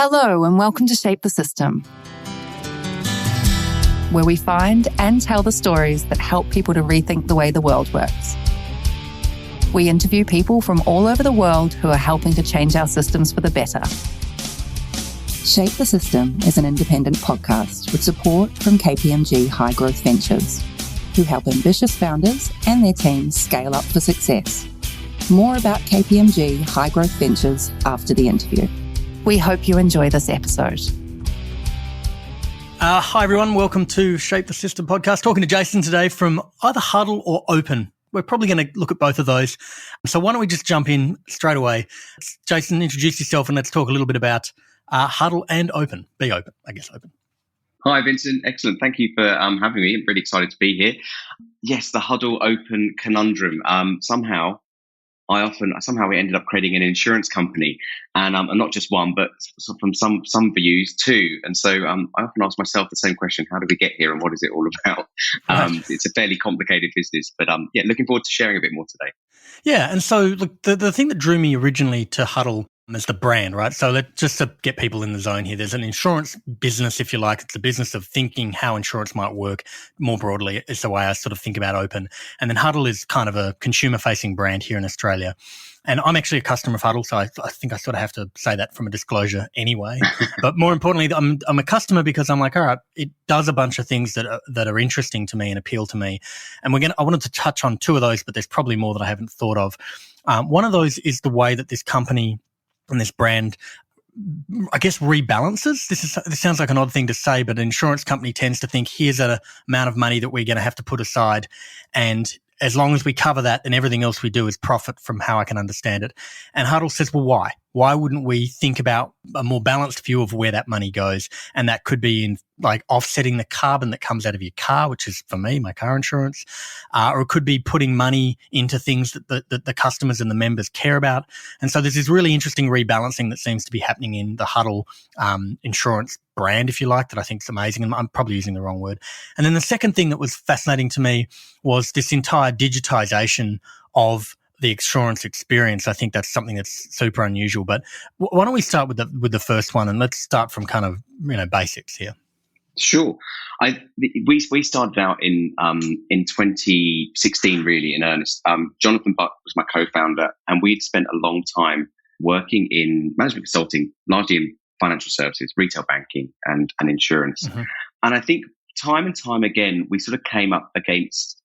Hello and welcome to Shape the System, where we find and tell the stories that help people to rethink the way the world works. We interview people from all over the world who are helping to change our systems for the better. Shape the System is an independent podcast with support from KPMG High Growth Ventures, who help ambitious founders and their teams scale up for success. More about KPMG High Growth Ventures after the interview. We hope you enjoy this episode. Hi, everyone. Welcome to Shape the System podcast. Talking to Jason today from either Huddle or Open. We're probably going to look at both of those. So why don't we just jump in straight away. Jason, introduce yourself and let's talk a little bit about Huddle and Open. Be open, I guess, Open. Hi, Vincent. Excellent. Thank you for having me. I'm really excited to be here. Yes, the Huddle Open conundrum. Somehow we ended up creating an insurance company, and not just one, but from some views two. And so I often ask myself the same question: how did we get here, and what is it all about? It's a fairly complicated business, but looking forward to sharing a bit more today. Yeah, and so look, the thing that drew me originally to Huddle is the brand, right? So just to get people in the zone here, there's an insurance business, if you like. It's the business of thinking how insurance might work more broadly is the way I sort of think about Open. And then Huddle is kind of a consumer-facing brand here in Australia. And I'm actually a customer of Huddle, so I think I sort of have to say that from a disclosure anyway. But more importantly, I'm a customer because I'm like, all right, it does a bunch of things that are interesting to me and appeal to me. And I wanted to touch on two of those, but there's probably more that I haven't thought of. One of those is the way that this company and this brand, I guess, rebalances. This sounds like an odd thing to say, but an insurance company tends to think, here's an amount of money that we're going to have to put aside, and as long as we cover that, then everything else we do is profit, from how I can understand it. And Huddle says, well, why? Why wouldn't we think about a more balanced view of where that money goes? And that could be in like offsetting the carbon that comes out of your car, which is, for me, my car insurance, or it could be putting money into things that the customers and the members care about. And so there's this really interesting rebalancing that seems to be happening in the Huddle insurance brand, if you like, that I think is amazing. And I'm probably using the wrong word. And then the second thing that was fascinating to me was this entire digitization of the insurance experience. I think that's something that's super unusual. But why don't we start with the first one, and let's start from kind of basics here. Sure. We started out in 2016, really, in earnest. Jonathan Buck was my co-founder, and we'd spent a long time working in management consulting, largely in financial services, retail banking, and insurance. Mm-hmm. And I think time and time again, we sort of came up against,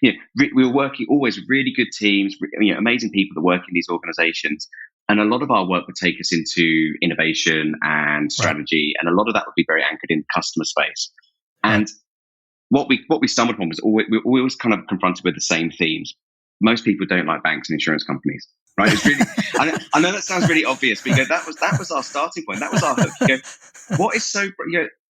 we were working always with really good teams, amazing people that work in these organizations. And a lot of our work would take us into innovation and strategy. Right. And a lot of that would be very anchored in customer space. And what we stumbled upon was we always kind of confronted with the same themes. Most people don't like banks and insurance companies, right? It's really, I know that sounds really obvious, but that was our starting point. That was our hook. What is so,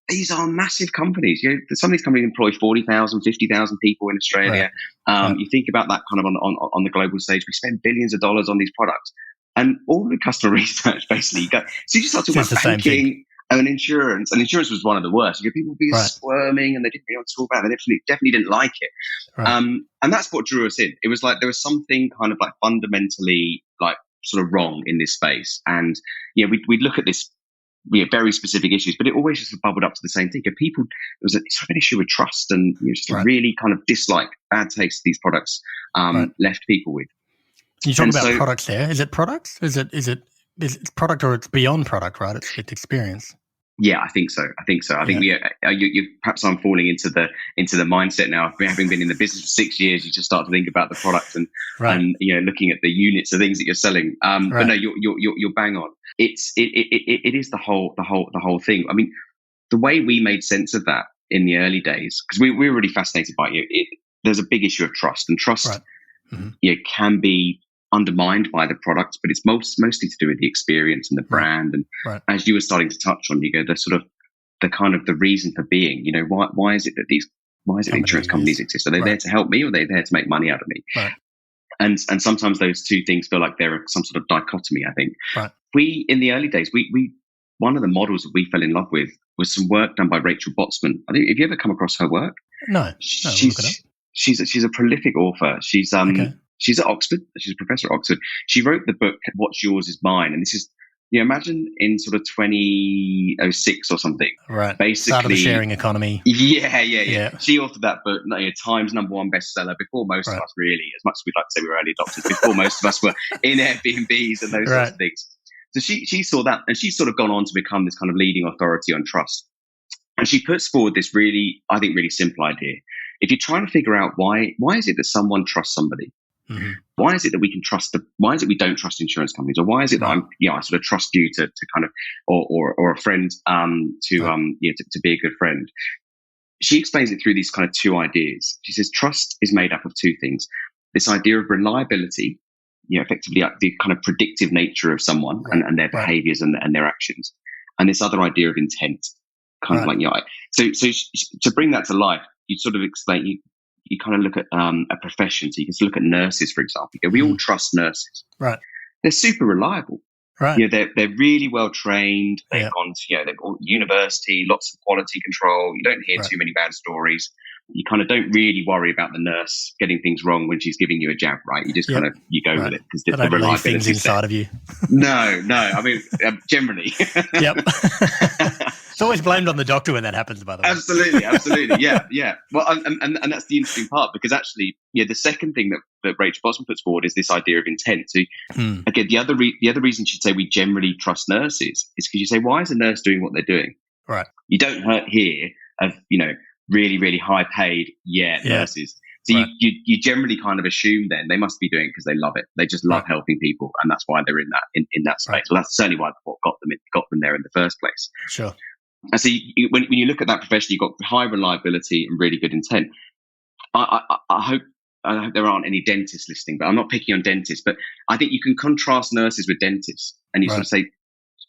these are massive companies. Some of these companies employ 40,000, 50,000 people in Australia. Right. You think about that kind of on the global stage. We spend billions of dollars on these products, and all the customer research basically. So you just start talking about banking and insurance, and insurance was one of the worst. People would be squirming, and they didn't really want to talk about it. They definitely didn't like it. Right. And that's what drew us in. It was like there was something kind of like fundamentally like sort of wrong in this space, and we'd look at this. Very specific issues, but it always just bubbled up to the same thing. It was sort of an issue with trust, and just a really kind of dislike, bad taste these products left people with. You talk about products there. Is it products? Is it product, or it's beyond product, right? It's experience. Yeah, I think so. I think you perhaps I'm falling into the mindset now. Having been in the business for 6 years, you just start to think about the product and looking at the units of things that you're selling. But no, you're bang on. It is the whole thing. I mean, the way we made sense of that in the early days, because we were really fascinated by it. There's a big issue of trust, and trust can be undermined by the products, but it's mostly to do with the experience and the brand. And as you were starting to touch on, the sort of the kind of the reason for being. Why is it that insurance companies exist? Are they there to help me, or are they there to make money out of me? Right. And sometimes those two things feel like they're some sort of dichotomy. I think we in the early days, we one of the models that we fell in love with was some work done by Rachel Botsman. Have you ever come across her work? No. She's a prolific author. She's at Oxford. She's a professor at Oxford. She wrote the book "What's Yours Is Mine," and this is imagine in sort of 2006 or something. Right. Basically, start of the sharing economy. Yeah. She authored that book, Times #1 bestseller before most of us really, as much as we'd like to say we were early adopters, before most of us were in Airbnbs and those sorts of things. So she saw that, and she's sort of gone on to become this kind of leading authority on trust. And she puts forward this really, I think, really simple idea. If you're trying to figure out why is it that someone trusts somebody? Mm-hmm. Why is it that we can trust why is it we don't trust insurance companies? Or why is it that I sort of trust you to kind of, or a friend, to be a good friend? She explains it through these kind of two ideas. She says trust is made up of two things. This idea of reliability, effectively the kind of predictive nature of someone and their behaviors and their actions. And this other idea of intent, kind of like, so to bring that to life, you sort of explain, you kind of look at a profession. So you can look at nurses, for example. We all trust nurses. Right. They're super reliable. Right. They're really well trained. They've gone to, they've got university, lots of quality control. You don't hear too many bad stories. You kind of don't really worry about the nurse getting things wrong when she's giving you a jab, right? You just kind of, you go with it because the reliability things inside of you. No. I mean, generally. Yep. It's always blamed on the doctor when that happens, by the way. Absolutely. Yeah. Well, and that's the interesting part, because actually, the second thing that Rachel Bosman puts forward is this idea of intent. So again, the other reason she'd say we generally trust nurses is because you say, why is a nurse doing what they're doing? Right. You don't hear of, really, really high paid nurses. So you generally kind of assume then they must be doing it because they love it. They just love helping people, and that's why they're in that space. Right. Well, that's certainly what got them there in the first place. Sure. And so when you look at that profession, you've got high reliability and really good intent. I hope there aren't any dentists listening, but I'm not picking on dentists. But I think you can contrast nurses with dentists, and you sort of say,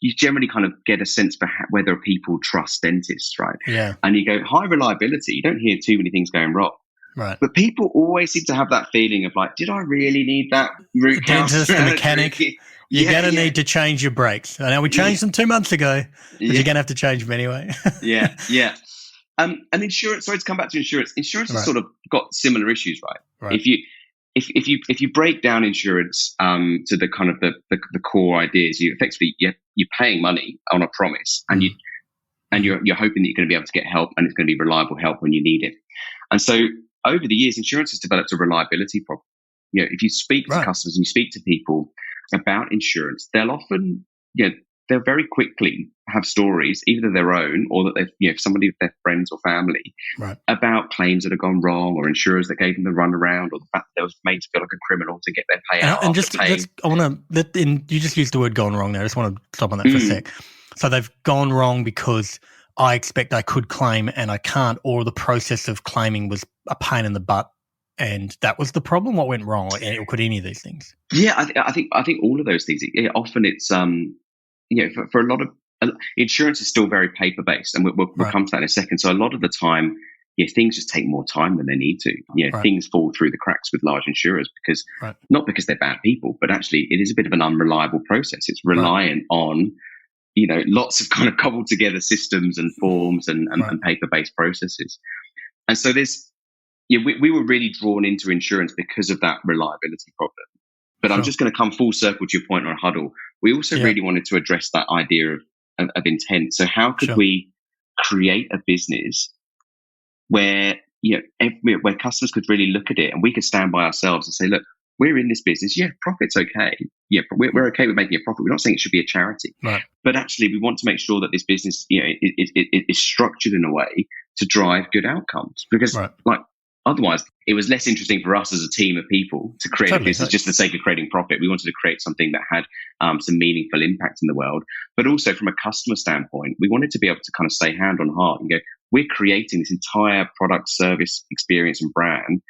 you generally kind of get a sense for whether people trust dentists, right? Yeah. And you go, high reliability, you don't hear too many things going wrong. Right. But people always seem to have that feeling of like, did I really need that root canal? Dentist, the mechanic. You're going to need to change your brakes. I know we changed them 2 months ago, but you're going to have to change them anyway. Yeah. And insurance, sorry to come back to insurance. Insurance has sort of got similar issues, right? If you break down insurance to the kind of the core ideas, you're paying money on a promise, and you're hoping that you're going to be able to get help, and it's going to be reliable help when you need it. And so over the years, insurance has developed a reliability problem. If you speak to customers and you speak to people about insurance, they'll often, they'll very quickly have stories, either their own or that they've, somebody of their friends or family, about claims that have gone wrong, or insurers that gave them the runaround, or the fact that they was made to feel like a criminal to get their payout. You just used the word gone wrong there. I just want to stop on that for a sec. So they've gone wrong because I expect I could claim and I can't, or the process of claiming was a pain in the butt, and that was the problem. What went wrong, or could any of these things? Yeah, I think all of those things. Often it's for a lot of insurance is still very paper based, and we'll come to that in a second. So a lot of the time, things just take more time than they need to. Things fall through the cracks with large insurers because not because they're bad people, but actually it is a bit of an unreliable process. It's reliant on lots of kind of cobbled together systems and forms and paper based processes. And so we were really drawn into insurance because of that reliability problem. But I'm just going to come full circle to your point on Huddle. We also really wanted to address that idea of intent. So how could we create a business where where customers could really look at it, and we could stand by ourselves and say, look, we're in this business. Yeah, profit's okay. Yeah, we're okay with making a profit. We're not saying it should be a charity, but actually we want to make sure that this business is structured in a way to drive good outcomes, because otherwise, it was less interesting for us as a team of people to create a business just for the sake of creating profit. We wanted to create something that had some meaningful impact in the world. But also from a customer standpoint, we wanted to be able to kind of say hand on heart and go, we're creating this entire product, service, experience and brand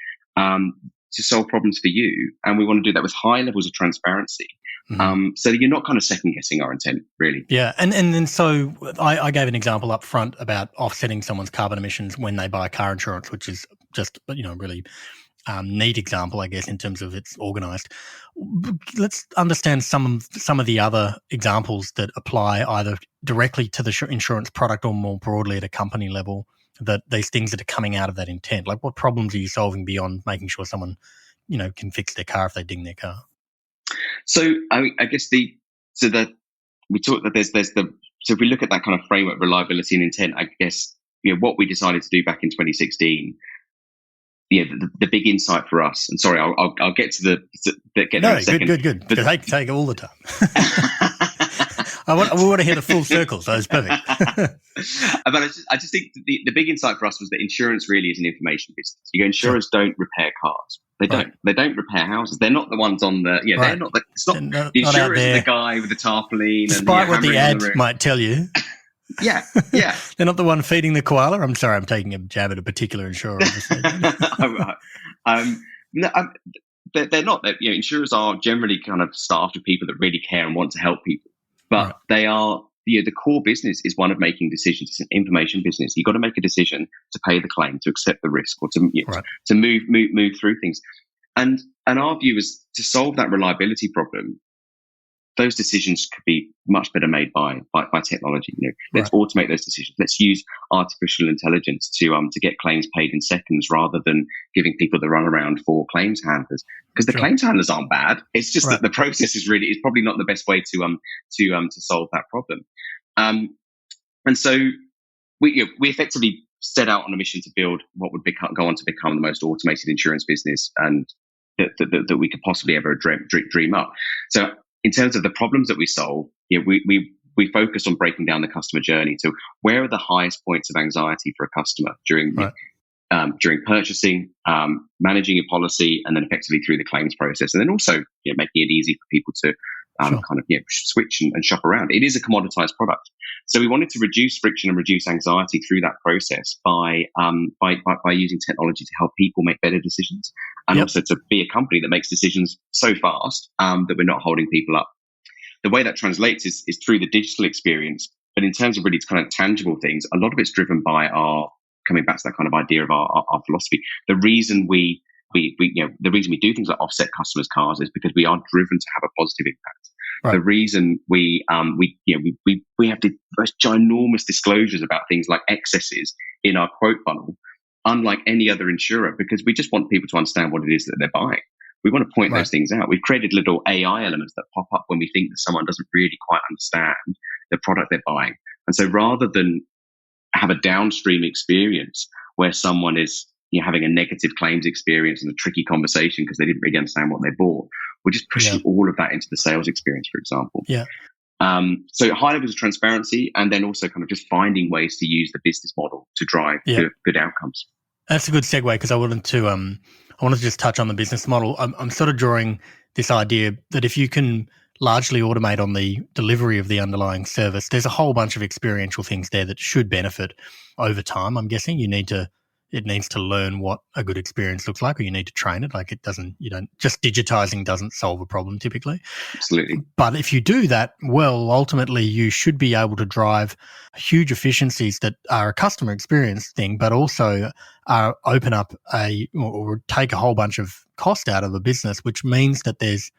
to solve problems for you. And we want to do that with high levels of transparency. So that you're not kind of second guessing our intent, really. Yeah. And then so I gave an example up front about offsetting someone's carbon emissions when they buy car insurance, which is just, really neat example, I guess, in terms of it's organised. Let's understand some of the other examples that apply either directly to the insurance product or more broadly at a company level, that these things that are coming out of that intent. Like, what problems are you solving beyond making sure someone, can fix their car if they ding their car? So I guess the we talked that so if we look at that kind of framework, reliability and intent, I guess, what we decided to do back in 2016, the big insight for us, and sorry, I'll get to the get there in a second. Good. But take all the time. We want to hear the full circle, so it's perfect. But I just think the big insight for us was that insurance really is an information business. Insurers don't repair cars. They don't. They don't repair houses. They're not the ones on the. They're not. It's not the insurer is the guy with the tarpaulin. Despite what the ad might tell you. Yeah. They're not the one feeding the koala. I'm sorry, I'm taking a jab at a particular insurer. No, they're not. Insurers are generally kind of staffed with people that really care and want to help people. But they are, the core business is one of making decisions. It's an information business. You've got to make a decision to pay the claim, to accept the risk, or to move through things. And our view is to solve that reliability problem. Those decisions could be much better made by technology. Let's automate those decisions. Let's use artificial intelligence to get claims paid in seconds, rather than giving people the runaround for claims handlers. Because the claims handlers aren't bad. It's just that the process is probably not the best way to solve that problem. And so we effectively set out on a mission to build what would go on to become the most automated insurance business, and that we could possibly ever dream up. So, in terms of the problems that we solve, we focus on breaking down the customer journey. So where are the highest points of anxiety for a customer during purchasing, managing your policy, and then effectively through the claims process, and then also making it easy for people to switch and shop around. It is a commoditized product, so we wanted to reduce friction and reduce anxiety through that process by using technology to help people make better decisions, and also to be a company that makes decisions so fast that we're not holding people up. The way that translates is through the digital experience, but in terms of really kind of tangible things, a lot of it's driven by coming back to that kind of idea of our philosophy. The reason we do things like offset customers' cars is because we are driven to have a positive impact. Right. The reason we have the most ginormous disclosures about things like excesses in our quote funnel, unlike any other insurer, because we just want people to understand what it is that they're buying. We want to point those things out. We've created little AI elements that pop up when we think that someone doesn't really quite understand the product they're buying. And so rather than have a downstream experience where someone is having a negative claims experience and a tricky conversation because they didn't really understand what they bought, we're just pushing all of that into the sales experience, for example. So high levels of transparency, and then also kind of just finding ways to use the business model to drive good outcomes. That's a good segue, because I wanted to just touch on the business model. I'm sort of drawing this idea that if you can largely automate on the delivery of the underlying service, there's a whole bunch of experiential things there that should benefit over time. I'm guessing it needs to learn what a good experience looks like, or you need to train it. Like just digitizing doesn't solve a problem typically. Absolutely. But if you do that well, ultimately you should be able to drive huge efficiencies that are a customer experience thing, but also open up or take a whole bunch of cost out of a business, which means that there's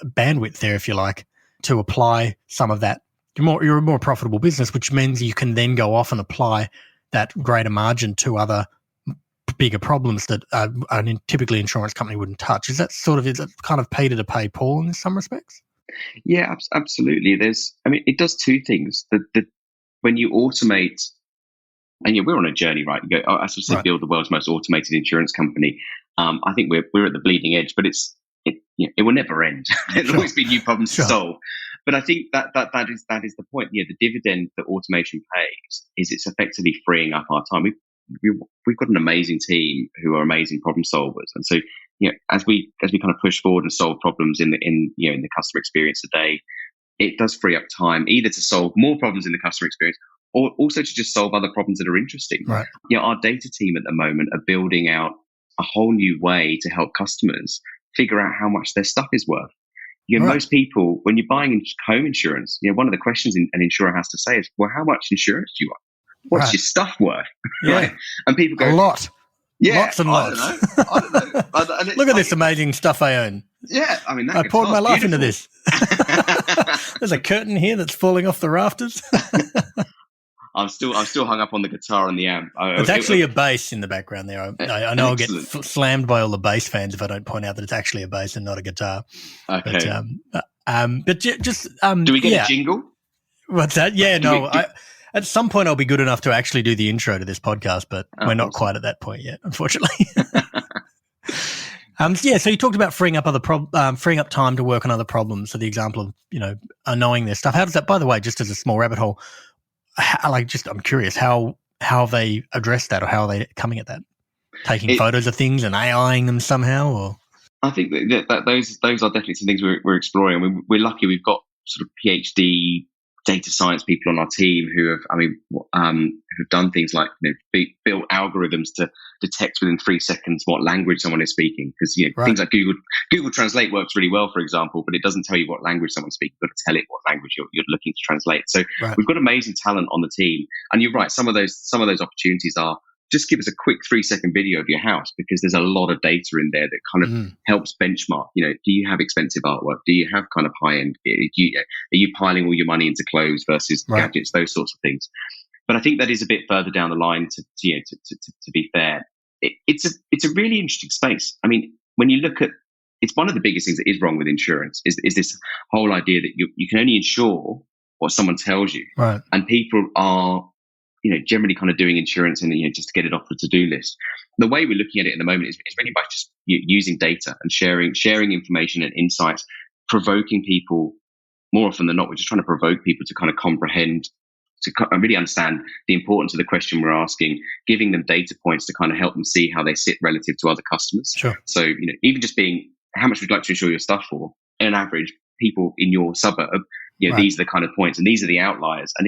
bandwidth there, if you like, to apply some of that. You're a more profitable business, which means you can then go off and apply that greater margin to other bigger problems that a typically insurance company wouldn't touch. Is it kind of Peter to pay Paul in some respects? Yeah, absolutely. It does two things. When you automate, and we're on a journey, right? You go, as I said, build the world's most automated insurance company. I think we're at the bleeding edge, but it will never end. There'll always be new problems to solve. But I think that is the point. The dividend that automation pays is it's effectively freeing up our time. We've got an amazing team who are amazing problem solvers, and so as we kind of push forward and solve problems in the customer experience today, it does free up time either to solve more problems in the customer experience, or also to just solve other problems that are interesting. Right. Our data team at the moment are building out a whole new way to help customers figure out how much their stuff is worth. Most people, when you're buying home insurance, one of the questions an insurer has to say is, well, how much insurance do you want? What's your stuff worth? Yeah. Right? And people go, a lot. Yeah, lots and lots. I don't know. Look at this amazing stuff I own. Yeah, I poured my life into this. There's a curtain here that's falling off the rafters. I'm still hung up on the guitar and the amp. It's actually a bass in the background there. I know I'll get slammed by all the bass fans if I don't point out that it's actually a bass and not a guitar. Okay. But But just do we get a jingle? What's that? Yeah, no. At some point, I'll be good enough to actually do the intro to this podcast, but we're not quite at that point yet, unfortunately. So you talked about freeing up time to work on other problems. So the example of knowing this stuff. How does that? By the way, just as a small rabbit hole, I'm curious how they address that, or how are they coming at that? Taking photos of things and AIing them somehow, or I think that those are definitely some things we're exploring. We're lucky; we've got sort of PhD data science people on our team who have done things like built algorithms to detect within 3 seconds what language someone is speaking. Because things like Google Translate works really well, for example, but it doesn't tell you what language someone's speaking. You've got to tell it what language you're looking to translate. So we've got amazing talent on the team, and you're right. Some of those opportunities are just give us a quick 3-second video of your house, because there's a lot of data in there that kind of helps benchmark. Do you have expensive artwork? Do you have kind of high end? Are you piling all your money into clothes versus gadgets? Those sorts of things. But I think that is a bit further down the line. To be fair, it's a really interesting space. I mean, when you look at, it's one of the biggest things that is wrong with insurance is this whole idea that you can only insure what someone tells you, right? And people are generally kind of doing insurance and just to get it off the to-do list. The way we're looking at it at the moment is really by just using data and sharing information and insights, provoking people. More often than not, we're just trying to provoke people to kind of comprehend, to really understand the importance of the question we're asking, giving them data points to kind of help them see how they sit relative to other customers. Sure. So, even just being, how much would you like to insure your stuff for? On average, people in your suburb, right. These are the kind of points and these are the outliers. And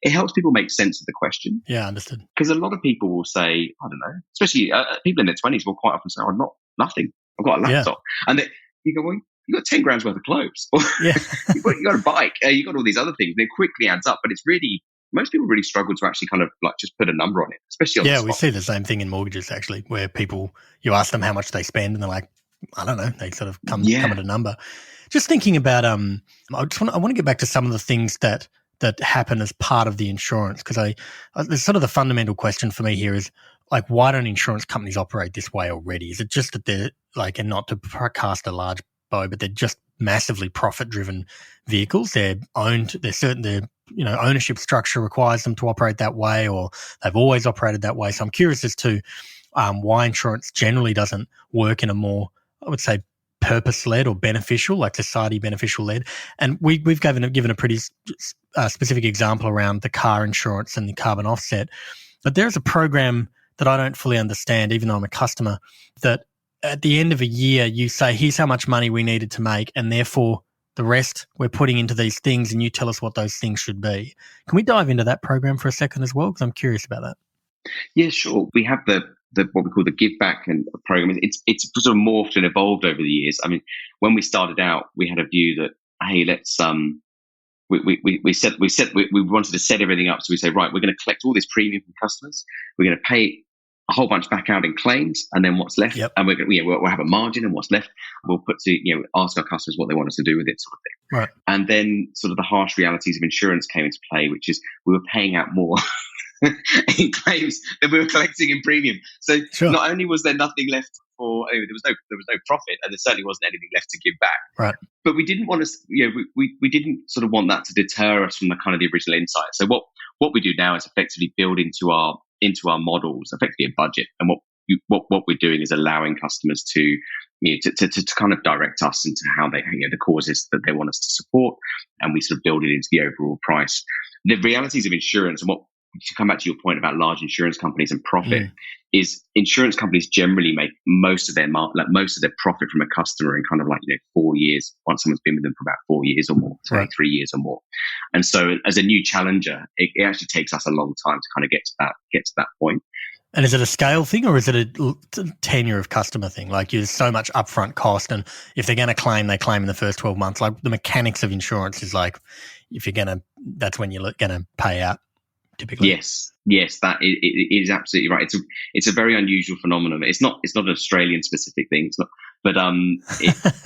it helps people make sense of the question. Yeah, understood. Because a lot of people will say, I don't know, especially people in their 20s will quite often say, I'm not nothing. I've got a laptop. Yeah. And you go, well, you got 10 grand's worth of clothes. Yeah. you got a bike. You got all these other things. They quickly adds up. But it's really, most people really struggle to actually kind of just put a number on it, especially on the spot. We see the same thing in mortgages, actually, where people, you ask them how much they spend and they're like, I don't know. They sort of come at a number. Just thinking about, I want to get back to some of the things that happen as part of the insurance, because there's sort of the fundamental question for me here is, like, why don't insurance companies operate this way already? Is it just that they're and not to cast a large bow, but they're just massively profit-driven vehicles? They're owned. They're certain. Ownership structure requires them to operate that way, or they've always operated that way. So I'm curious as to why insurance generally doesn't work in a more, I would say, purpose-led or beneficial, like society beneficial-led. And we've given a pretty specific example around the car insurance and the carbon offset. But there's a program that I don't fully understand, even though I'm a customer, that at the end of a year you say, here's how much money we needed to make, and therefore the rest we're putting into these things, and you tell us what those things should be. Can we dive into that program for a second as well? Because I'm curious about that. Yeah, sure. We have the what we call the give back and program. It's sort of morphed and evolved over the years. I mean, when we started out, we had a view that, hey, let's we wanted to set everything up. So we say, right, we're going to collect all this premium from customers. We're going to pay a whole bunch back out in claims, and then what's left, and we'll have a margin, and what's left we'll put to ask our customers what they want us to do with it, sort of thing. Right. And then sort of the harsh realities of insurance came into play, which is we were paying out more in claims than we were collecting in premium. So not only was there nothing left for, there was no profit, and there certainly wasn't anything left to give back. Right. But we didn't want to, we didn't sort of want that to deter us from the kind of the original insight. So what we do now is effectively build into our models effectively a budget, and what we're doing is allowing customers to kind of direct us into how they the causes that they want us to support, and we sort of build it into the overall price. The realities of insurance, and to come back to your point about large insurance companies and profit, is insurance companies generally make most of their profit from a customer in kind of 4 years, once someone's been with them for about 4 years or more, 3 years or more. And so as a new challenger, it actually takes us a long time to kind of get to that point. And is it a scale thing, or is it a tenure of customer thing? Like, there's so much upfront cost, and if they're going to claim, they claim in the first 12 months. Like, the mechanics of insurance is like, that's when you're going to pay out. Typically. Yes, that it is absolutely right. It's a very unusual phenomenon. It's not an Australian specific thing. It's not, but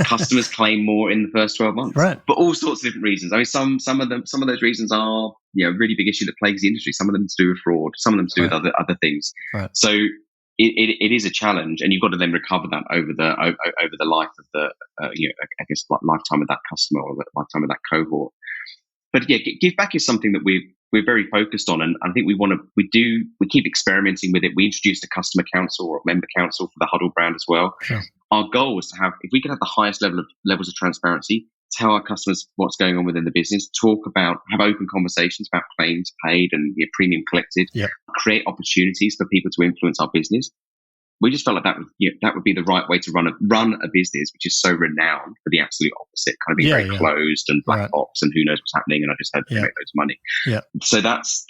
customers claim more in the first 12 months, right? For all sorts of different reasons. I mean, some of those reasons are a really big issue that plagues the industry. Some of them to do with fraud. Some of them to do with other things. Right. So it is a challenge, and you've got to then recover that over the life of the I guess lifetime of that customer or the lifetime of that cohort. But yeah, give back is something that we're very focused on, and I think we keep experimenting with it. We introduced a customer council or a member council for the Huddle brand as well. Sure. Our goal was to have, if we could have the highest levels of transparency, tell our customers what's going on within the business, have open conversations about claims paid and premium collected, create opportunities for people to influence our business. We just felt like that would be the right way to run a business, which is so renowned for the absolute opposite, kind of being very closed and black box and who knows what's happening, and I just had to make loads of money. Yeah. So that's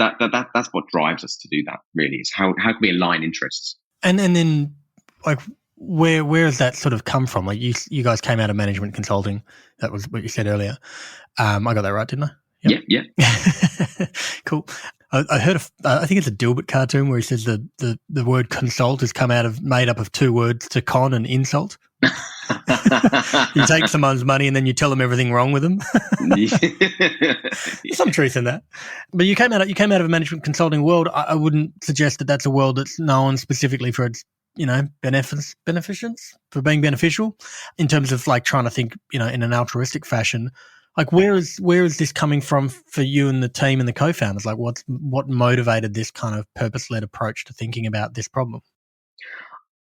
what drives us to do that. Really, is how can we align interests? And then like where has that sort of come from? Like you guys came out of management consulting. That was what you said earlier. I got that right, didn't I? Yep. Yeah. Cool. I heard I think it's a Dilbert cartoon where he says the word consult has come made up of two words, to con and insult. You take someone's money and then you tell them everything wrong with them. There's some truth in that. But you came out of a management consulting world. I wouldn't suggest that that's a world that's known specifically for its beneficence, for being beneficial in terms of like trying to think in an altruistic fashion. Like where is this coming from for you and the team and the co-founders? Like what motivated this kind of purpose-led approach to thinking about this problem?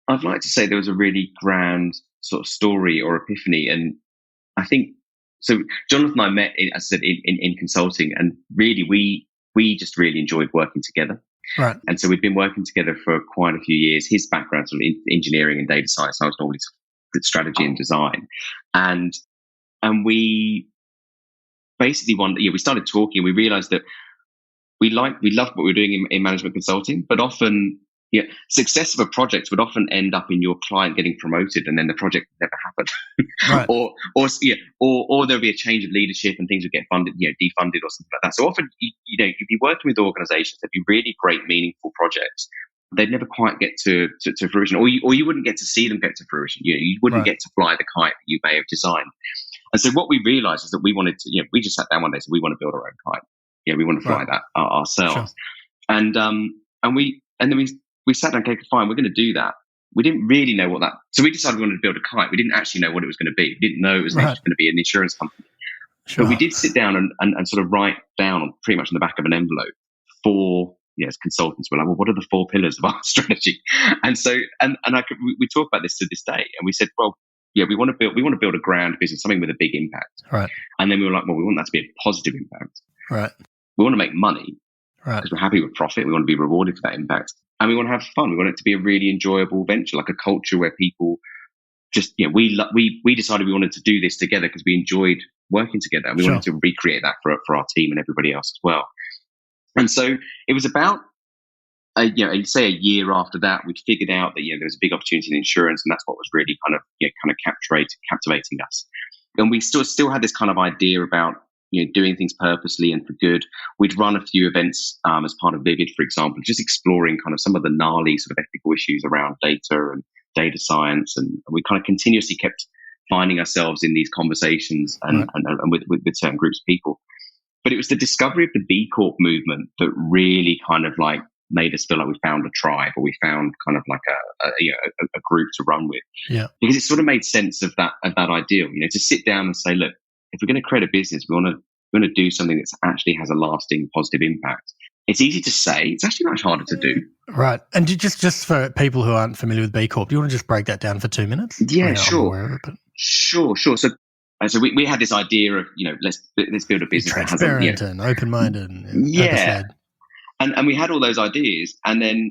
I'd like to say there was a really grand sort of story or epiphany, and I think so. Jonathan and I met, as I said, in consulting, and really we just really enjoyed working together. Right. And so we'd been working together for quite a few years. His background's sort of in engineering and data science. I was normally strategy and design, and we basically we started talking. We realized that we loved what we were doing in management consulting, but often success of a project would often end up in your client getting promoted and then the project never happened. Right. or there'll be a change of leadership and things would get defunded or something like that. So often you'd be working with organizations that'd be really great, meaningful projects. They'd never quite get to fruition, or you wouldn't get to see them get to fruition. You wouldn't get to fly the kite that you may have designed. And so what we realized is that we wanted to, we just sat down one day and said, we want to build our own kite. We want to fly that ourselves. Sure. And then we sat down, okay, fine, we're going to do that. We didn't really know what that, so we decided we wanted to build a kite. We didn't actually know what it was going to be. We didn't know it was going to be an insurance company. Sure. But we did sit down and sort of write down pretty much on the back of an envelope as consultants, we're like, well, what are the 4 pillars of our strategy? And so, we talk about this to this day, and we said, well, we want to build a grand business, something with a big impact. Right. And then we were like, well, we want that to be a positive impact. Right. We want to make money. Right. Because we're happy with profit. We want to be rewarded for that impact. And we want to have fun. We want it to be a really enjoyable venture, like a culture where people just, we decided we wanted to do this together because we enjoyed working together. And we wanted to recreate that for our team and everybody else as well. And so it was about, a year after that, we'd figured out that, there was a big opportunity in insurance, and that's what was really kind of captivating us. And we still had this kind of idea about, doing things purposely and for good. We'd run a few events as part of Vivid, for example, just exploring kind of some of the gnarly sort of ethical issues around data and data science. And we kind of continuously kept finding ourselves in these conversations and with certain groups of people. But it was the discovery of the B Corp movement that really kind of like made us feel like we found a tribe, or we found kind of like a group to run with. Yeah. Because it sort of made sense of that ideal, to sit down and say, look, if we're going to create a business, we want to do something that actually has a lasting positive impact. It's easy to say, it's actually much harder to do. Right. And just for people who aren't familiar with B Corp, do you want to just break that down for 2 minutes? Yeah, sure. Sure. So we had this idea of, let's build a business that has transparent and open-minded and purpose-led. And we had all those ideas, and then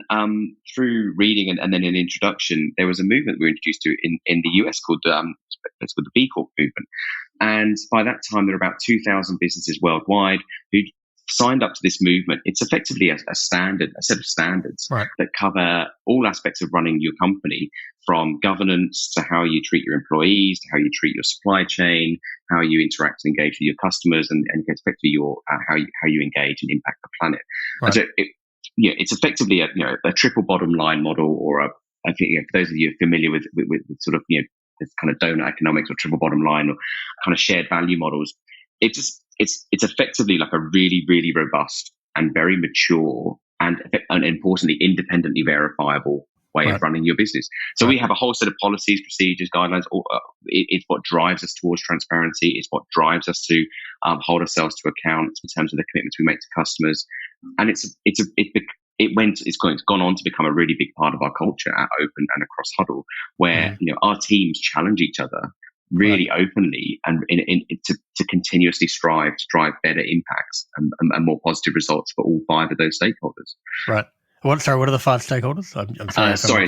through reading and then an introduction, there was a movement we were introduced to in the US called the B Corp movement. And by that time, there were about 2,000 businesses worldwide who signed up to this movement. It's effectively a set of standards that cover all aspects of running your company, from governance to how you treat your employees, to how you treat your supply chain, how you interact and engage with your customers, and effectively how you engage and impact the planet. Right. So it's effectively a triple bottom line model, or I think for those of you familiar with sort of this kind of donut economics or triple bottom line or kind of shared value models, it's effectively like a really, really robust and very mature and importantly independently verifiable way of running your business. So we have a whole set of policies, procedures, guidelines. It's what drives us towards transparency. It's what drives us to hold ourselves to account in terms of the commitments we make to customers. And it's gone on to become a really big part of our culture at Open and across Huddle, where our teams challenge each other really openly and to continuously strive to drive better impacts and more positive results for all 5 of those stakeholders. Right. What are the 5 stakeholders? I'm sorry.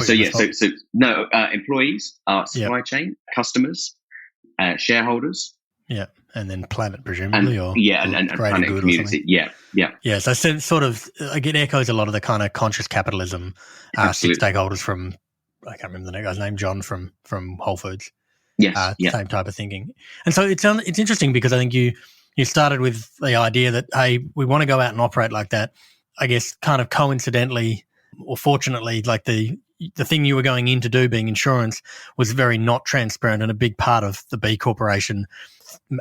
Employees, supply chain, customers, shareholders. Yeah, and then planet, presumably, and planet and community. Yeah. So sort of, it echoes a lot of the kind of conscious capitalism 6 stakeholders from, I can't remember the guy's name, John from Whole Foods. Yes, same type of thinking. And so it's interesting because I think you started with the idea that, hey, we want to go out and operate like that. I guess kind of coincidentally or fortunately, like the thing you were going in to do, being insurance, was very not transparent, and a big part of the B Corporation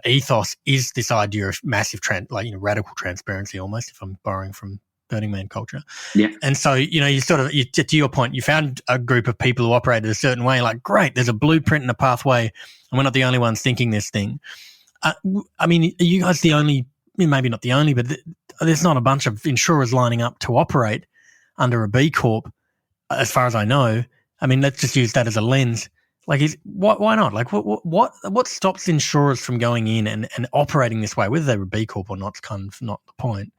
ethos is this idea of massive, radical transparency almost, if I'm borrowing from Burning Man culture. Yeah. And so, to your point, you found a group of people who operated a certain way, like, great, there's a blueprint and a pathway, and we're not the only ones thinking this thing. Are you guys the only, maybe not the only, but there's not a bunch of insurers lining up to operate under a B Corp, as far as I know. I mean, let's just use that as a lens. Like, why not? Like, what stops insurers from going in and operating this way, whether they're a B Corp or not? It's kind of not the point.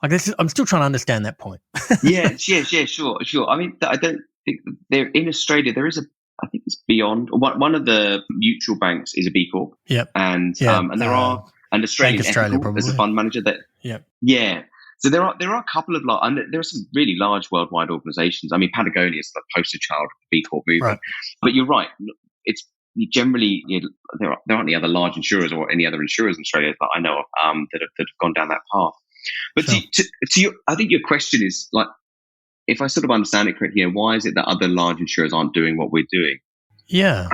Like, I'm still trying to understand that point. Yeah, sure. I mean, I don't think they're in Australia. There is I think it's beyond. One of the mutual banks is a B Corp. Yep. And there are an Australian Australia probably as a fund manager that. Yep. Yeah. So there are a couple of and there are some really large worldwide organisations. I mean, Patagonia is the poster child of the B Corp movement. Right. But you're right. It's generally there aren't any other large insurers or any other insurers in Australia that I know of that have gone down that path. But sure. I think your question is, like, if I sort of understand it correctly, why is it that other large insurers aren't doing what we're doing? Yeah,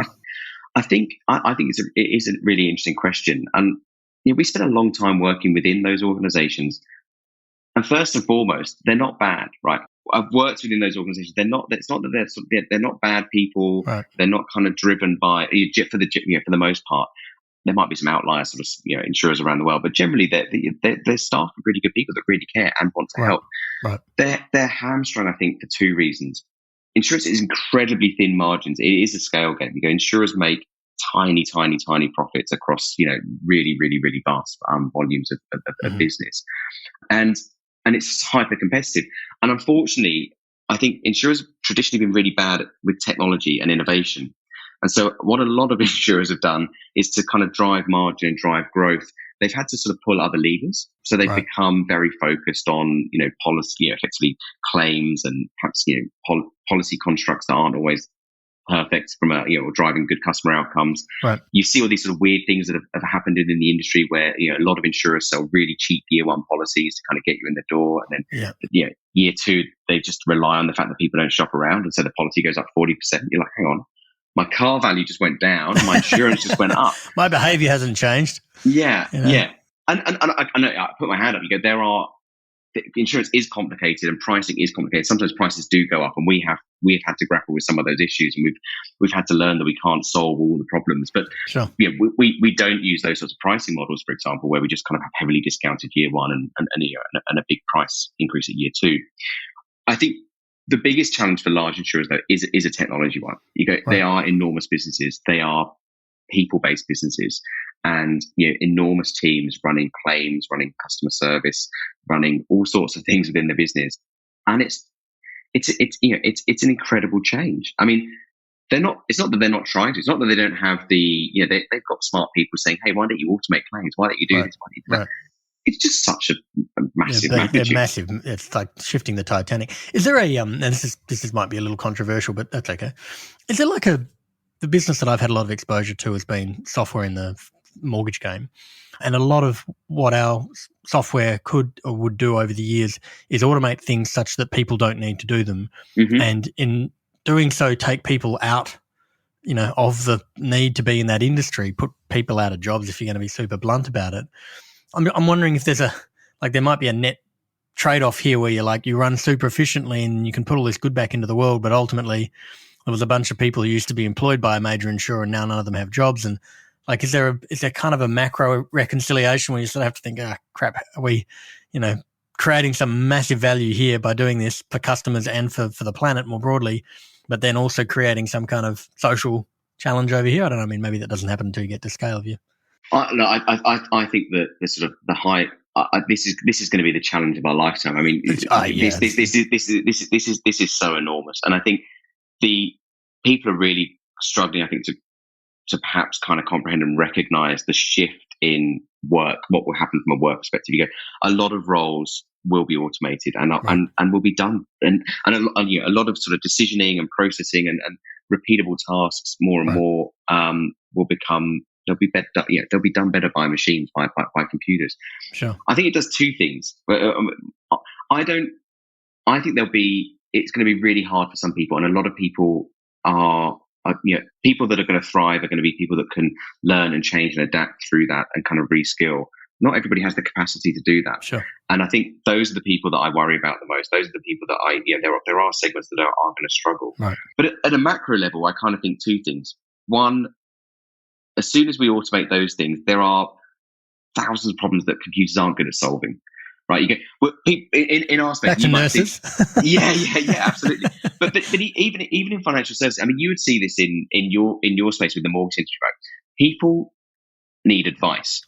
I think it is a really interesting question, and we spent a long time working within those organisations. And first and foremost, they're not bad, right? I've worked within those organisations. They're not. It's not that they're not bad people. Right. They're not kind of driven by for the most part. There might be some outliers, sort of, insurers around the world, but generally their staff are really good people that really care and want to help. Right. They're hamstrung, I think, for 2 reasons. Insurance is incredibly thin margins. It is a scale game. Insurers make tiny profits across, really, really, really vast volumes of business, and it's hyper competitive. And unfortunately, I think insurers have traditionally been really bad with technology and innovation. And so what a lot of insurers have done is to kind of drive margin and drive growth. They've had to sort of pull other levers. So they've become very focused on, policy, effectively claims and perhaps, policy constructs that aren't always perfect from driving good customer outcomes. Right. You see all these sort of weird things that have happened in the industry where, a lot of insurers sell really cheap year 1 policies to kind of get you in the door. And then, year 2, they just rely on the fact that people don't shop around. And so the policy goes up 40%. You're like, hang on. My car value just went down. My insurance just went up. My behaviour hasn't changed. Yeah, yeah. And I know, I put my hand up. Insurance is complicated and pricing is complicated. Sometimes prices do go up, and we have had to grapple with some of those issues, and we've had to learn that we can't solve all the problems. But sure. We don't use those sorts of pricing models, for example, where we just kind of have heavily discounted year 1 and a big price increase at year 2. I think the biggest challenge for large insurers, though, is a technology one. They are enormous businesses. They are people-based businesses, and enormous teams running claims, running customer service, running all sorts of things within the business. And it's an incredible change. I mean, it's not that they're not trying to. It's not that they don't have they've got smart people saying, hey, why don't you automate claims? Why don't you do this? Why don't you do that? It's just such a massive magnitude. They're massive. It's like shifting the Titanic. Is there a and this might be a little controversial, but that's okay. Is there like the business that I've had a lot of exposure to has been software in the mortgage game, and a lot of what our software could or would do over the years is automate things such that people don't need to do them, and in doing so, take people out, of the need to be in that industry, put people out of jobs. If you're going to be super blunt about it. I'm wondering if there might be a net trade-off here where you run super efficiently and you can put all this good back into the world, but ultimately there was a bunch of people who used to be employed by a major insurer and now none of them have jobs. And is there kind of a macro reconciliation where you sort of have to think, crap, are we, creating some massive value here by doing this for customers and for the planet more broadly, but then also creating some kind of social challenge over here? I don't know. I mean, maybe that doesn't happen until you get to scale view. I think that the sort of the high. This is going to be the challenge of our lifetime. I mean, this is so enormous, and I think the people are really struggling. I think to perhaps kind of comprehend and recognize the shift in work, what will happen from a work perspective. You go, a lot of roles will be automated and will be done, and a lot of sort of decisioning and processing and repeatable tasks more and more will become. They'll be better. Yeah, they'll be done better by machines, by computers. Sure. I think it does two things. I think it's going to be really hard for some people, and a lot of people are people that are going to thrive are going to be people that can learn and change and adapt through that and kind of reskill. Not everybody has the capacity to do that. Sure. And I think those are the people that I worry about the most. Those are the people that there are segments that are going to struggle. Right. But at a macro level, I kind of think two things. One, as soon as we automate those things, there are thousands of problems that computers aren't good at solving, right? You go in our space. Back to nurses. Yeah, absolutely. But even in financial services, I mean, you would see this in your space with the mortgage industry, right? People need advice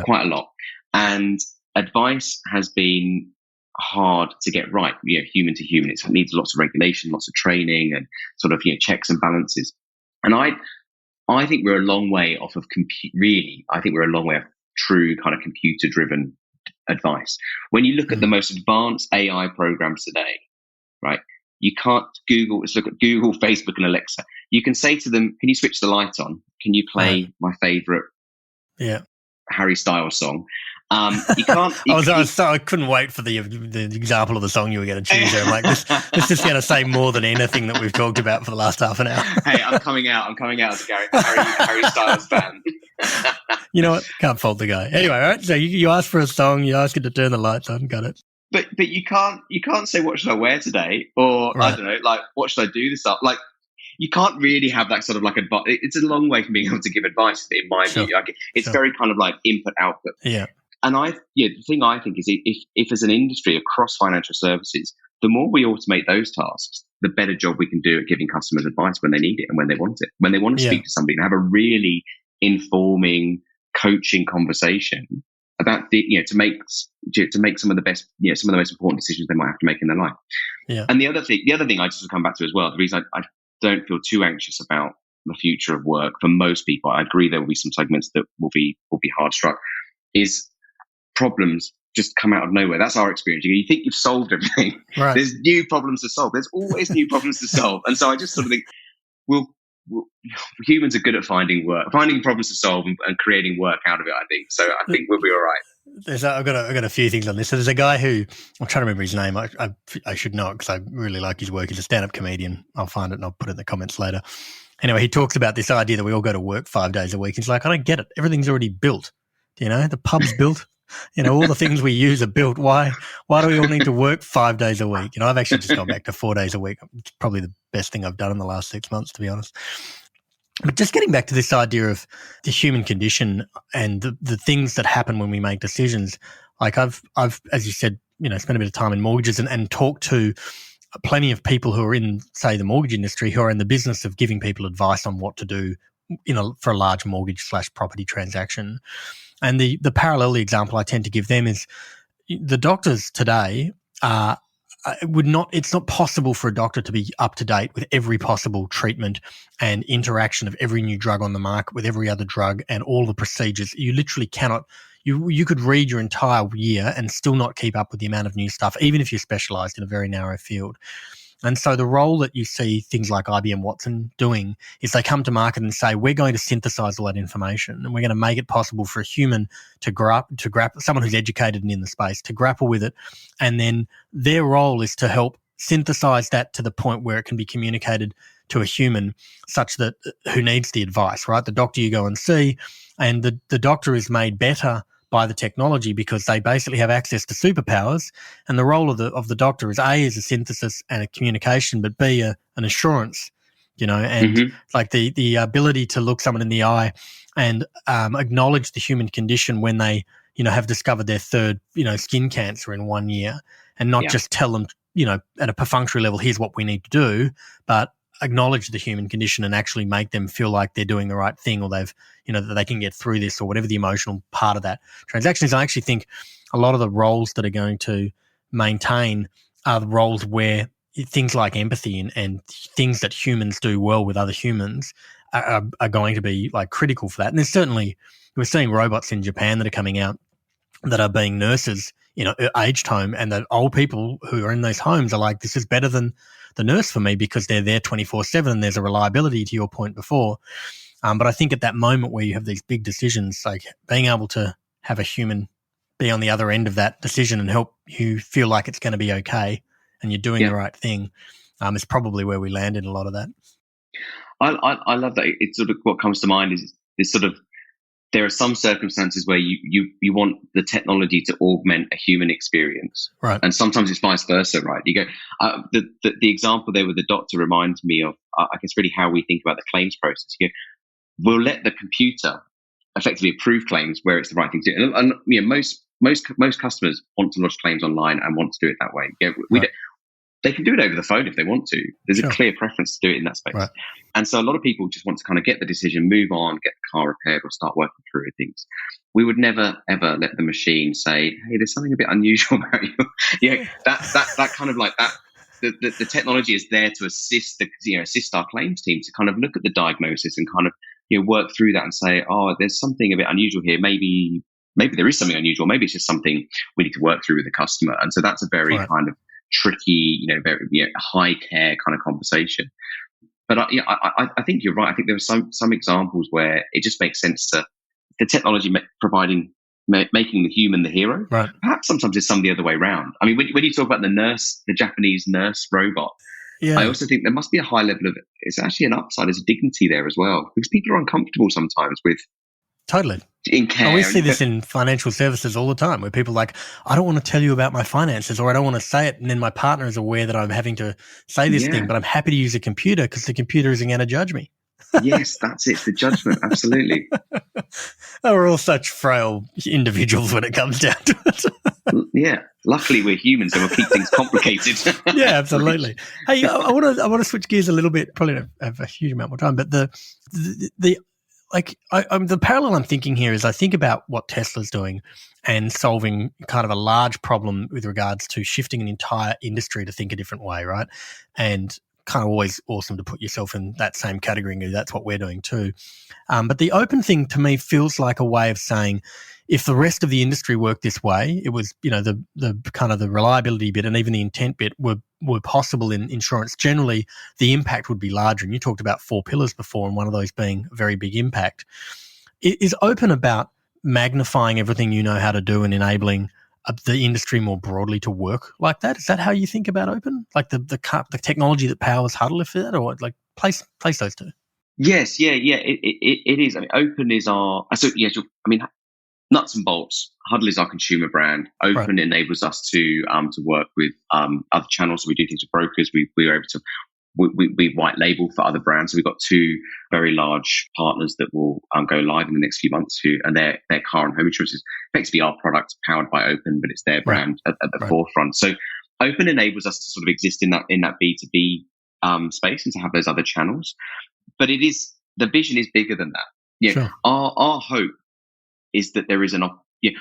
quite a lot, and advice has been hard to get right. Human to human, it needs lots of regulation, lots of training, and sort of checks and balances. And I think we're a long way off of I think we're a long way off true kind of computer-driven advice. When you look at the most advanced AI programs today, right? You can't let's look at Google, Facebook, and Alexa. You can say to them, "Can you switch the light on? Can you play my favorite Harry Styles song?" You can't. I couldn't wait for the example of the song you were going to choose there. I'm like, this is going to say more than anything that we've talked about for the last half an hour. Hey, I'm coming out as a Harry Styles fan. You know what? Can't fault the guy. Anyway, right? So you ask for a song, you ask it to turn the lights on. Got it. But you can't say, "What should I wear today?" Or I don't know, like, "What should I do this up?" Like, you can't really have that sort of like advice. It's a long way from being able to give advice, in my view. Like, it's very kind of like input output. Yeah. And the thing I think is if as an industry across financial services, the more we automate those tasks, the better job we can do at giving customers advice when they need it and when they want it. When they want to speak to somebody and have a really informing, coaching conversation about to make some of the best, some of the most important decisions they might have to make in their life. Yeah. And the other thing I just want to come back to as well, the reason I don't feel too anxious about the future of work for most people, I agree there will be some segments that will be hard struck, is problems just come out of nowhere. That's our experience. You think you've solved everything. Right. There's new problems to solve. There's always new problems to solve. And so I just sort of think humans are good at finding problems to solve and creating work out of it, I think. So I think we'll be all right. I've got a few things on this. So there's a guy who, I'm trying to remember his name. I should know it because I really like his work. He's a stand-up comedian. I'll find it and I'll put it in the comments later. Anyway, he talks about this idea that we all go to work 5 days a week. He's like, I don't get it. Everything's already built. The pub's built. All the things we use are built. Why do we all need to work 5 days a week? I've actually just gone back to 4 days a week. It's probably the best thing I've done in the last 6 months, to be honest. But just getting back to this idea of the human condition and the things that happen when we make decisions, like I've as you said, spent a bit of time in mortgages and talked to plenty of people who are in, say, the mortgage industry, who are in the business of giving people advice on what to do, for a large mortgage/property transaction. And the parallel example I tend to give them is the doctors today it's not possible for a doctor to be up to date with every possible treatment and interaction of every new drug on the market with every other drug and all the procedures. You literally cannot. You could read your entire year and still not keep up with the amount of new stuff, even if you're specialized in a very narrow field. And so the role that you see things like IBM Watson doing is they come to market and say, we're going to synthesize all that information and we're going to make it possible for a human to grapple, someone who's educated and in the space, to grapple with it. And then their role is to help synthesize that to the point where it can be communicated to a human such that who needs the advice, right? The doctor you go and see, and the doctor is made better by the technology because they basically have access to superpowers. And the role of the doctor is A, is a synthesis and a communication, but B, an assurance, and like the ability to look someone in the eye and acknowledge the human condition when they, have discovered their third, skin cancer in 1 year, and not just tell them, at a perfunctory level, here's what we need to do, but acknowledge the human condition and actually make them feel like they're doing the right thing, or they've, that they can get through this, or whatever the emotional part of that transaction is. I actually think a lot of the roles that are going to maintain are the roles where things like empathy and things that humans do well with other humans are going to be like critical for that. And there's certainly, we're seeing robots in Japan that are coming out that are being nurses in an aged home, and the old people who are in those homes are like, this is better than the nurse for me because they're there 24/7 and there's a reliability, to your point before. But I think at that moment where you have these big decisions, like being able to have a human be on the other end of that decision and help you feel like it's going to be okay and you're doing the right thing, is probably where we land in a lot of that. I love that. It's sort of what comes to mind is this sort of, there are some circumstances where you want the technology to augment a human experience, right? And sometimes it's vice versa, right? You go, the example there with the doctor reminds me of, I guess, really how we think about the claims process. You go, we'll let the computer effectively approve claims where it's the right thing to do, and most customers want to lodge claims online and want to do it that way. They can do it over the phone if they want to. There's a clear preference to do it in that space. Right. And so a lot of people just want to kind of get the decision, move on, get the car repaired, or start working through things. We would never, ever let the machine say, hey, there's something a bit unusual about you. That kind of like that. The technology is there to assist our claims team to kind of look at the diagnosis and kind of work through that and say, oh, there's something a bit unusual here. Maybe there is something unusual. Maybe it's just something we need to work through with the customer. And so that's a very kind of tricky, very high care kind of conversation. But I think you're right. I think there are some examples where it just makes sense to the technology making the human the hero. Right. Perhaps sometimes it's some the other way around. I mean, when you talk about the Japanese nurse robot, I also think there must be a high level of, it's actually an upside, there's a dignity there as well, because people are uncomfortable sometimes with totally in care. And we see this in financial services all the time, where people are like, I don't want to tell you about my finances, or I don't want to say it, and then my partner is aware that I'm having to say this thing, but I'm happy to use a computer because the computer isn't going to judge me. Yes, that's it. It's the judgment. Absolutely. We're all such frail individuals when it comes down to it. Yeah. Luckily, we're humans, and we'll keep things complicated. Yeah, absolutely. Hey, I want to switch gears a little bit. Probably don't have a huge amount more time, but the parallel I'm thinking here is I think about what Tesla's doing and solving kind of a large problem with regards to shifting an entire industry to think a different way, right? And kind of always awesome to put yourself in that same category and go, that's what we're doing too. But the open thing to me feels like a way of saying, if the rest of the industry worked this way, it was, the kind of the reliability bit and even the intent bit were possible in insurance. Generally, the impact would be larger. And you talked about 4 pillars before, and one of those being a very big impact. Is open about magnifying everything you know how to do and enabling the industry more broadly to work like that? Is that how you think about open? Like the technology that powers Huddle, if that, or like place those two? Yes, it is. I mean, open is our. So yes, I mean, nuts and bolts. Huddle is our consumer brand. Open enables us to work with other channels. So we do things with brokers. We are able to. We white label for other brands. So we've got 2 very large partners that will go live in the next few months, and their car and home insurance is effectively our product powered by Open, but it's their brand at the forefront. So Open enables us to sort of exist in that B2B space and to have those other channels. But the vision is bigger than that. Yeah, sure. Our hope is that there is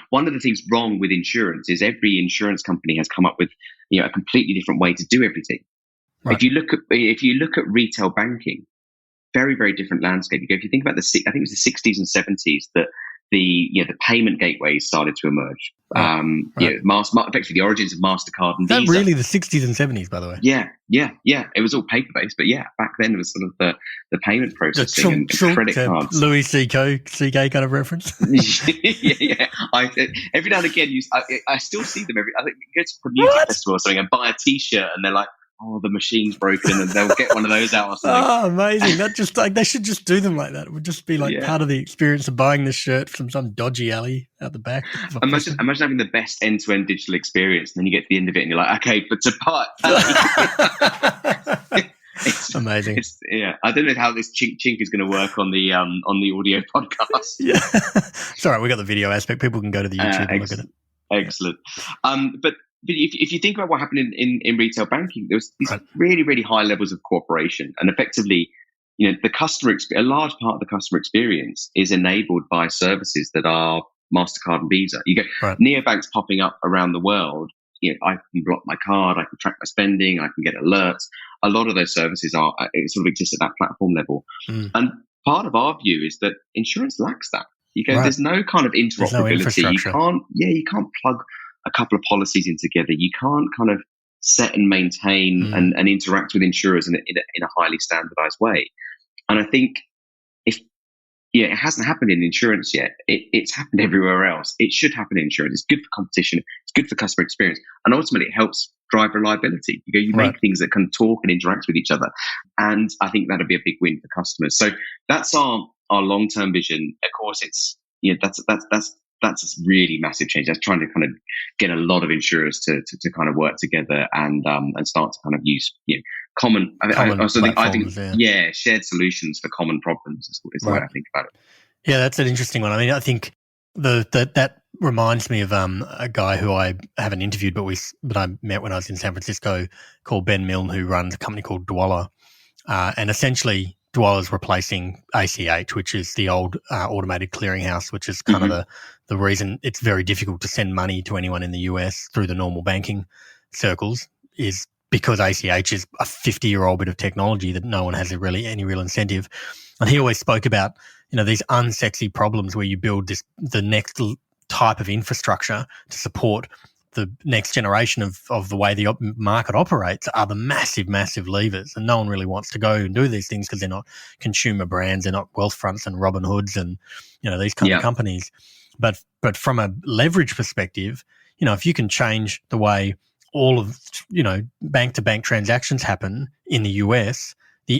one of the things wrong with insurance is every insurance company has come up with a completely different way to do everything. Right. If you look at retail banking, very, very different landscape. If you think about I think it was the 60s and 70s that the payment gateways started to emerge. Effectively the origins of MasterCard and Visa. That really the 60s and 70s, by the way. Yeah. It was all paper based, but back then it was sort of the payment processing and credit cards. Louis C.K. kind of reference. Yeah. Every now and again, I still see them. I think you go to a music festival or something and buy a T-shirt, and they're like, oh, the machine's broken, and they'll get one of those out or something. Oh, amazing. That just like, they should just do them like that. It would just be like part of the experience of buying this shirt from some dodgy alley out the back. Imagine having the best end-to-end digital experience, and then you get to the end of it and you're like, okay, but to part. It's amazing. I don't know how this chink is going to work on the audio podcast. Yeah, it's all right. We got the video aspect. People can go to the YouTube and look at it. Excellent. But if you think about what happened in retail banking, there was these really, really high levels of cooperation, and effectively, the customer, a large part of the customer experience is enabled by services that are MasterCard and Visa. You get neobanks popping up around the world. I can block my card, I can track my spending, I can get alerts. A lot of those services sort of exist at that platform level. And part of our view is that insurance lacks that. There's no kind of interoperability. You can't plug a couple of policies in together. You can't kind of set and maintain and interact with insurers in a highly standardized way. And I think it hasn't happened in insurance yet. It's happened everywhere else. It should happen in insurance. It's good for competition. It's good for customer experience. And ultimately, it helps drive reliability. You make things that can talk and interact with each other. And I think that'll be a big win for customers. So that's our long-term vision. Of course, it's, that's a really massive change. That's trying to kind of get a lot of insurers to kind of work together and start to kind of use common shared solutions for common problems is the way I think about it. Yeah, that's an interesting one. I mean, I think that reminds me of a guy who I haven't interviewed, but I met when I was in San Francisco, called Ben Milne, who runs a company called Dwolla, and essentially Dwolla is replacing ACH, which is the old automated clearinghouse, which is kind of the reason it's very difficult to send money to anyone in the US through the normal banking circles is because ACH is a 50-year-old bit of technology that no one has any real incentive. And he always spoke about, these unsexy problems where you build the next type of infrastructure to support the next generation of the way the market operates are the massive, massive levers. And no one really wants to go and do these things because they're not consumer brands, they're not Wealthfronts and Robin Hoods and, these kind of companies. But from a leverage perspective, if you can change the way all of, bank-to-bank transactions happen in the US,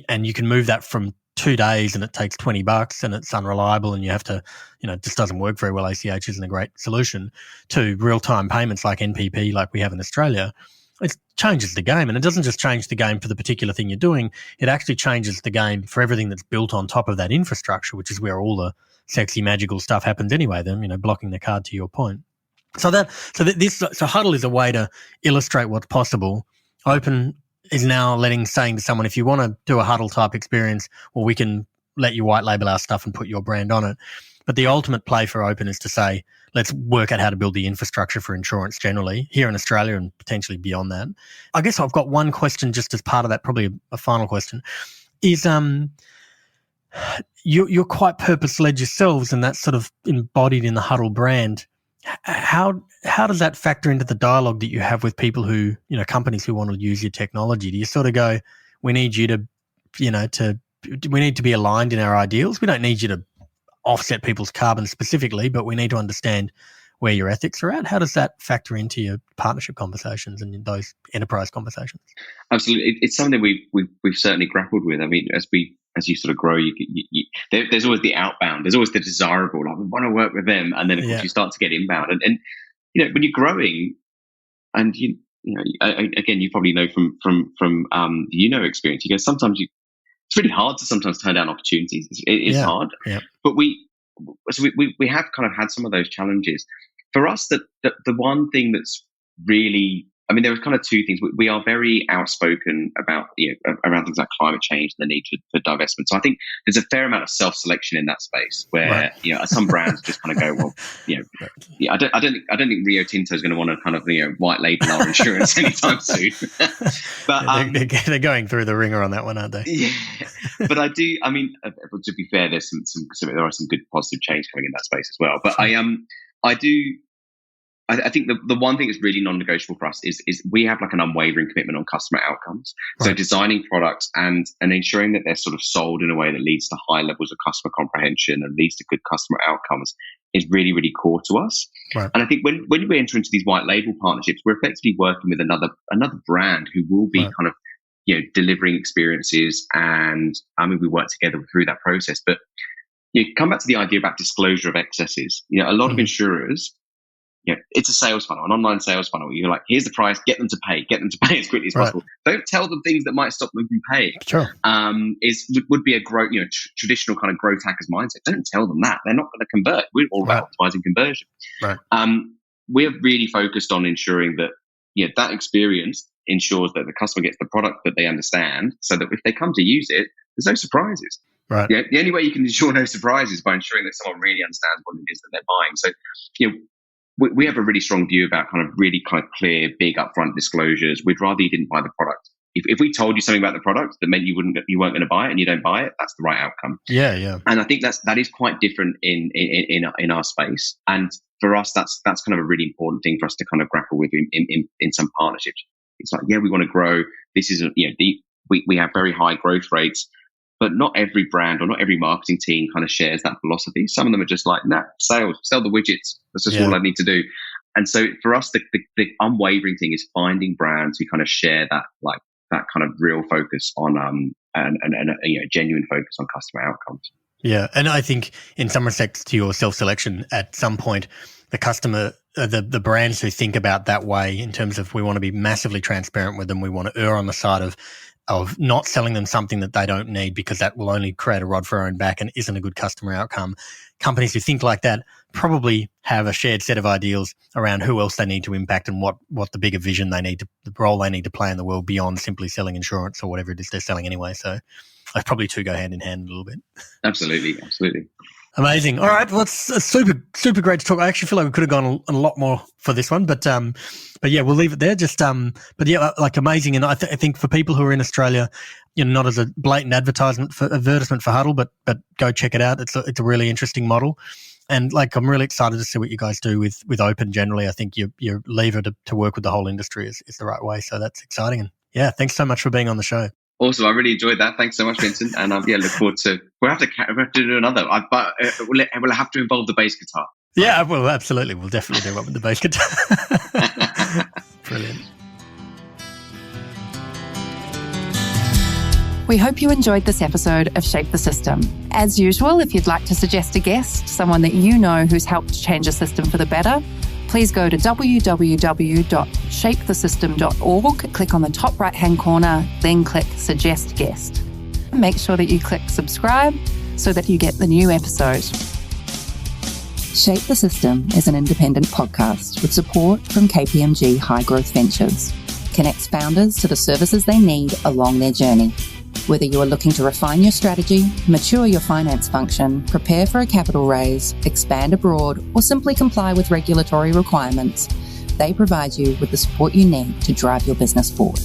and you can move that from 2 days and it takes $20 and it's unreliable and you have to, it just doesn't work very well. ACH isn't a great solution, to real-time payments like NPP, like we have in Australia. It changes the game, and it doesn't just change the game for the particular thing you're doing. It actually changes the game for everything that's built on top of that infrastructure, which is where all the sexy, magical stuff happens anyway. Then, blocking the card, to your point. So Huddle is a way to illustrate what's possible. Open is now saying to someone, if you want to do a Huddle type experience, well, we can let you white label our stuff and put your brand on it. But the ultimate play for Open is to say, let's work out how to build the infrastructure for insurance generally here in Australia and potentially beyond that. I guess I've got one question just as part of that, probably a final question, is you're quite purpose-led yourselves, and that's sort of embodied in the Huddle brand. How does that factor into the dialogue that you have with people who, companies who want to use your technology? Do you sort of go, we need you to, we need to be aligned in our ideals. We don't need you to offset people's carbon specifically, but we need to understand where your ethics are at. How does that factor into your partnership conversations and in those enterprise conversations? Absolutely. It's something we've certainly grappled with. I mean, as you sort of grow, there's always the outbound. There's always the desirable. Like, we want to work with them, and then of course you start to get inbound. And when you're growing, and again, you probably know from the experience. You go, sometimes it's really hard to sometimes turn down opportunities. It's hard, but we have kind of had some of those challenges. For us, the one thing that's really, I mean, there was kind of two things. We are very outspoken about around things like climate change and the need for divestment. So I think there's a fair amount of self-selection in that space where some brands just kind of go, well, I don't think Rio Tinto is going to want to kind of white label our insurance anytime soon. But they're going through the ringer on that one, aren't they? Yeah, but I do. I mean, to be fair, there's there are some good positive change coming in that space as well. But I do. I think the one thing that's really non-negotiable for us is we have like an unwavering commitment on customer outcomes. Right. So designing products and ensuring that they're sort of sold in a way that leads to high levels of customer comprehension and leads to good customer outcomes is really, really core to us. Right. And I think when we enter into these white label partnerships, we're effectively working with another brand who will be kind of delivering experiences. And I mean, we work together through that process. But you come back to the idea about disclosure of excesses. A lot of insurers, it's a sales funnel, an online sales funnel. You're like, here's the price, get them to pay as quickly as possible. Don't tell them things that might stop them from paying. Sure. Would be a growth, traditional kind of growth hackers mindset. Don't tell them that. They're not going to convert. We're all about optimizing conversion. Right. We're really focused on ensuring that, that experience ensures that the customer gets the product that they understand, so that if they come to use it, there's no surprises. Right. The only way you can ensure no surprises is by ensuring that someone really understands what it is that they're buying. So, we have a really strong view about kind of really kind of clear, big upfront disclosures. We'd rather you didn't buy the product. If we told you something about the product that meant you weren't going to buy it and you don't buy it, that's the right outcome. Yeah. And I think that is quite different in our space. And for us, that's kind of a really important thing for us to kind of grapple with in some partnerships. It's like, we want to grow. This is we have very high growth rates, but not every brand or not every marketing team kind of shares that philosophy. Some of them are just like, sell the widgets. That's just all I need to do. And so for us, the unwavering thing is finding brands who kind of share that kind of real focus on and a genuine focus on customer outcomes. Yeah, and I think in some respects to your self-selection, at some point, the customer, the brands who think about that way in terms of we want to be massively transparent with them, we want to err on the side of not selling them something that they don't need because that will only create a rod for our own back and isn't a good customer outcome. Companies who think like that probably have a shared set of ideals around who else they need to impact and what the bigger vision the role they need to play in the world beyond simply selling insurance or whatever it is they're selling anyway. So probably two go hand in hand a little bit. Absolutely. Amazing. All right. Well, it's super, super great to talk. I actually feel like we could have gone a lot more for this one, but yeah, we'll leave it there. But yeah, like amazing. And I think for people who are in Australia, not as a blatant advertisement for Huddle, but go check it out. It's a really interesting model. And like, I'm really excited to see what you guys do with Open generally. I think your lever to work with the whole industry is the right way. So that's exciting. And yeah, thanks so much for being on the show. Awesome. I really enjoyed that. Thanks so much, Vincent. And look forward to, we'll have to do another, but we'll have to involve the bass guitar. Yeah, well, absolutely. We'll definitely do one with the bass guitar. Brilliant. We hope you enjoyed this episode of Shape the System. As usual, if you'd like to suggest a guest, someone that you know who's helped change a system for the better, please go to www.shapethesystem.org, click on the top right-hand corner, then click Suggest Guest. Make sure that you click subscribe so that you get the new episode. Shape the System is an independent podcast with support from KPMG High Growth Ventures. Connects founders to the services they need along their journey. Whether you are looking to refine your strategy, mature your finance function, prepare for a capital raise, expand abroad, or simply comply with regulatory requirements, they provide you with the support you need to drive your business forward.